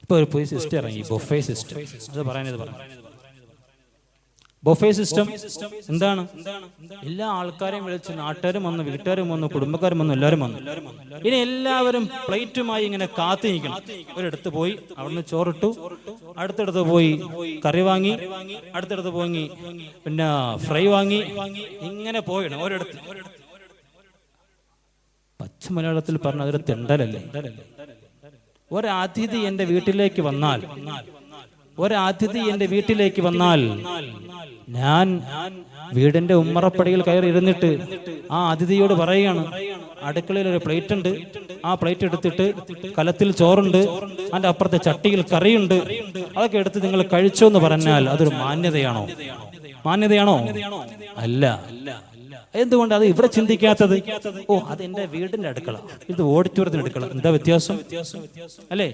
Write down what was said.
ഇപ്പൊ ഒരു പുതിയ സിസ്റ്റം ഇറങ്ങി, ബൊഫേ സിസ്റ്റം. അത് പറയാനത് പറഞ്ഞു. ബൊഫേ സിസ്റ്റം എന്താണ്? എല്ലാ ആൾക്കാരെയും വിളിച്ച്, നാട്ടുകാരും വന്നു, വീട്ടുകാരും വന്നു, കുടുംബക്കാരും വന്നു, എല്ലാവരും വന്നു. ഇനി എല്ലാവരും പ്ലേറ്റുമായി ഇങ്ങനെ കാത്തു നിൽക്കണം. ഒരിടത്ത് പോയി അവിടുന്ന് ചോറിട്ടു, അടുത്തടുത്ത് പോയി കറി വാങ്ങി, അടുത്തടുത്ത് പോയി പിന്നെ ഫ്രൈ വാങ്ങി, ഇങ്ങനെ പോയിടണം ഒരിടത്ത്. പച്ച മലയാളത്തിൽ പറഞ്ഞ അതൊരു തെണ്ടലല്ലേ? ഒരതിഥി എന്റെ വീട്ടിലേക്ക് വന്നാൽ, ഞാൻ വീടിന്റെ ഉമ്മറപ്പടിയിൽ കയറി ഇരുന്നിട്ട് ആ അതിഥിയോട് പറയുകയാണ്, അടുക്കളയിൽ ഒരു പ്ലേറ്റ് ഉണ്ട്, ആ പ്ലേറ്റ് എടുത്തിട്ട് കലത്തിൽ ചോറുണ്ട്, അതിന്റെ അപ്പുറത്തെ ചട്ടിയിൽ കറിയുണ്ട്, അതൊക്കെ എടുത്ത് നിങ്ങൾ കഴിച്ചോ എന്ന് പറഞ്ഞാൽ അതൊരു മാന്യതയാണോ? അല്ല. എന്തുകൊണ്ട് അത് ഇവിടെ ചിന്തിക്കാത്തത്? ഓ, അത് എന്റെ വീടിന്റെ അടുക്കള, ഇത് ഓഡിറ്റോറിയത്തിന്റെ അടുക്കള, എന്താ വ്യത്യാസം? അല്ലേ?